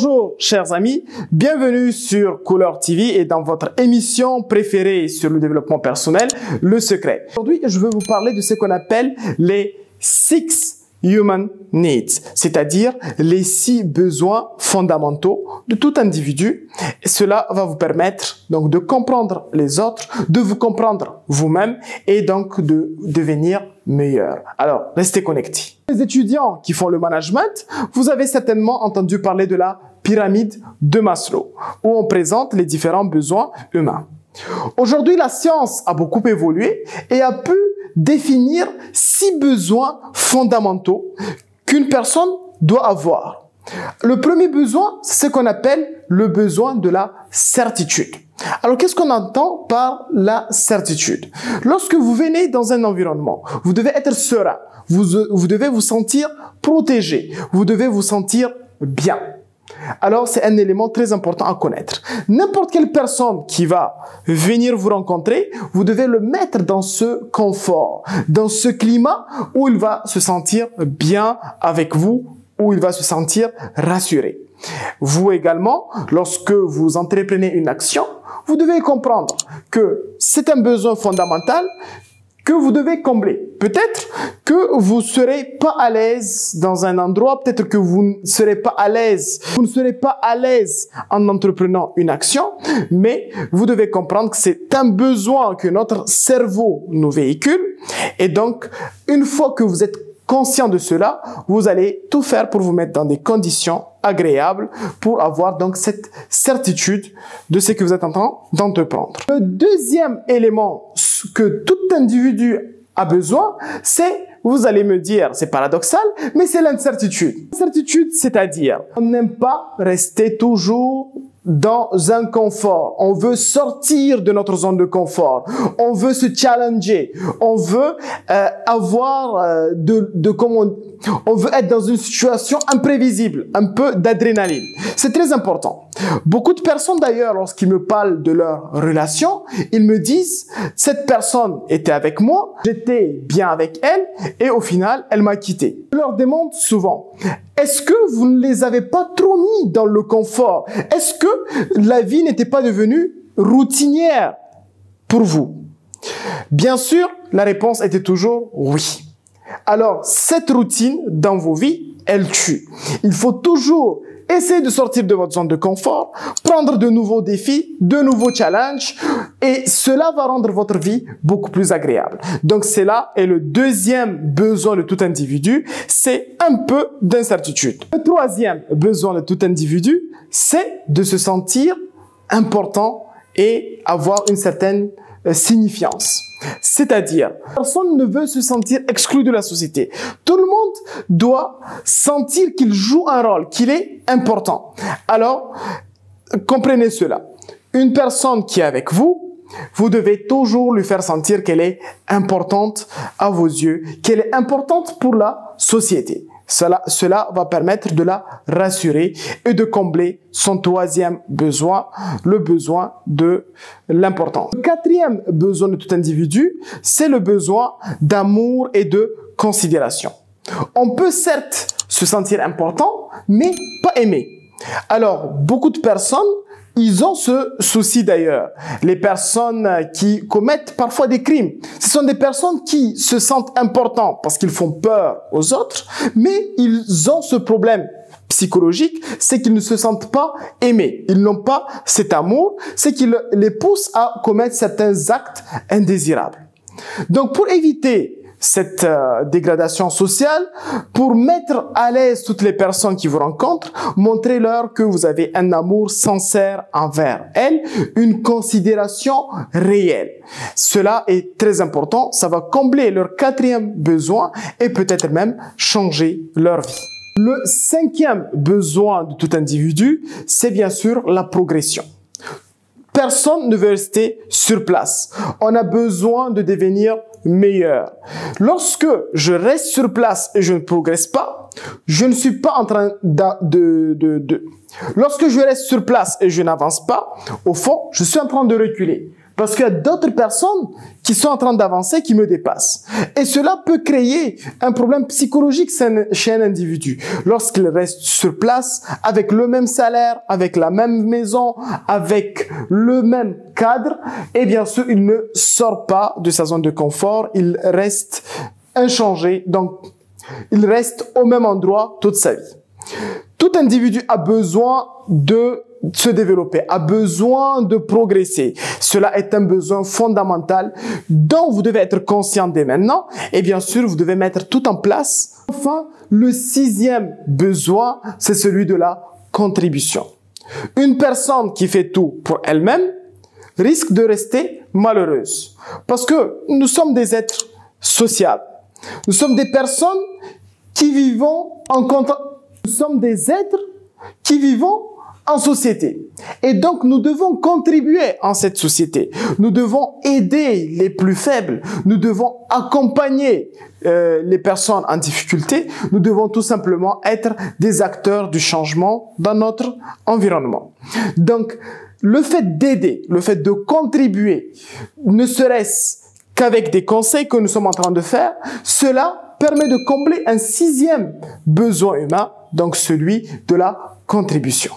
Bonjour chers amis, bienvenue sur Couleur TV et dans votre émission préférée sur le développement personnel, Le Secret. Aujourd'hui, je veux vous parler de ce qu'on appelle les 6 Human Needs, c'est-à-dire les 6 besoins fondamentaux de tout individu. Et cela va vous permettre donc de comprendre les autres, de vous comprendre vous-même et donc de devenir meilleur. Alors, restez connectés. Les étudiants qui font le management, vous avez certainement entendu parler de la pyramide de Maslow, où on présente les différents besoins humains. Aujourd'hui, la science a beaucoup évolué et a pu définir 6 besoins fondamentaux qu'une personne doit avoir. Le premier besoin, c'est ce qu'on appelle le besoin de la certitude. Alors, qu'est-ce qu'on entend par la certitude? Lorsque vous venez dans un environnement, vous devez être serein, vous devez vous sentir protégé, vous devez vous sentir bien. Alors, c'est un élément très important à connaître. N'importe quelle personne qui va venir vous rencontrer, vous devez le mettre dans ce confort, dans ce climat où il va se sentir bien avec vous, où il va se sentir rassuré. Vous également, lorsque vous entreprenez une action, vous devez comprendre que c'est un besoin fondamental que vous devez combler. Peut-être que vous ne serez pas à l'aise dans un endroit, peut-être que vous ne serez pas à l'aise. Vous ne serez pas à l'aise en entreprenant une action, mais vous devez comprendre que c'est un besoin que notre cerveau nous véhicule. Et donc, une fois que vous êtes conscient de cela, vous allez tout faire pour vous mettre dans des conditions agréables pour avoir donc cette certitude de ce que vous êtes en train d'entreprendre. Le deuxième élément que tout individu a besoin, c'est, vous allez me dire, c'est paradoxal, mais c'est l'incertitude. L'incertitude, c'est-à-dire, on n'aime pas rester toujours dans un confort. On veut sortir de notre zone de confort. On veut se challenger. On veut on veut être dans une situation imprévisible, un peu d'adrénaline. C'est très important. Beaucoup de personnes d'ailleurs, lorsqu'ils me parlent de leur relation, ils me disent, cette personne était avec moi, j'étais bien avec elle et au final, elle m'a quitté. Je leur demande souvent, est-ce que vous ne les avez pas trop mis dans le confort? Est-ce que la vie n'était pas devenue routinière pour vous? Bien sûr, la réponse était toujours oui. Alors, cette routine dans vos vies, elle tue. Il faut toujours essayer de sortir de votre zone de confort, prendre de nouveaux défis, de nouveaux challenges, et cela va rendre votre vie beaucoup plus agréable. Donc, cela est le deuxième besoin de tout individu, c'est un peu d'incertitude. Le troisième besoin de tout individu, c'est de se sentir important et avoir une certaine signifiance. C'est-à-dire, personne ne veut se sentir exclu de la société. Tout le monde doit sentir qu'il joue un rôle, qu'il est important. Alors, comprenez cela. Une personne qui est avec vous, vous devez toujours lui faire sentir qu'elle est importante à vos yeux, qu'elle est importante pour la société. Cela va permettre de la rassurer et de combler son troisième besoin, le besoin de l'importance. Le quatrième besoin de tout individu, c'est le besoin d'amour et de considération. On peut certes se sentir important, mais pas aimé. Alors, beaucoup de personnes, ils ont ce souci d'ailleurs. Les personnes qui commettent parfois des crimes, ce sont des personnes qui se sentent importantes parce qu'ils font peur aux autres, mais ils ont ce problème psychologique, c'est qu'ils ne se sentent pas aimés. Ils n'ont pas cet amour, c'est qui les pousse à commettre certains actes indésirables. Donc, pour éviter cette dégradation sociale, pour mettre à l'aise toutes les personnes qui vous rencontrent, montrez-leur que vous avez un amour sincère envers elles, une considération réelle. Cela est très important, ça va combler leur quatrième besoin et peut-être même changer leur vie. Le cinquième besoin de tout individu, c'est bien sûr la progression. Personne ne veut rester sur place. On a besoin de devenir meilleur. Lorsque je reste sur place et je ne progresse pas, je ne suis pas en train Lorsque je reste sur place et je n'avance pas, au fond, je suis en train de reculer. parce qu'il y a d'autres personnes qui sont en train d'avancer, qui me dépassent. Et cela peut créer un problème psychologique chez un individu. Lorsqu'il reste sur place, avec le même salaire, avec la même maison, avec le même cadre, et bien sûr, il ne sort pas de sa zone de confort, il reste inchangé, donc il reste au même endroit toute sa vie. Tout individu a besoin de se développer, a besoin de progresser. Cela est un besoin fondamental dont vous devez être conscient dès maintenant et bien sûr, vous devez mettre tout en place. Enfin, le 6e besoin, c'est celui de la contribution. Une personne qui fait tout pour elle-même risque de rester malheureuse parce que nous sommes des êtres sociables. Nous sommes des personnes qui vivons en contact. Nous sommes des êtres qui vivons en société. Et donc, nous devons contribuer en cette société. Nous devons aider les plus faibles. Nous devons accompagner les personnes en difficulté. Nous devons tout simplement être des acteurs du changement dans notre environnement. Donc, le fait d'aider, le fait de contribuer, ne serait-ce qu'avec des conseils que nous sommes en train de faire, cela permet de combler un 6e besoin humain, donc celui de la contribution.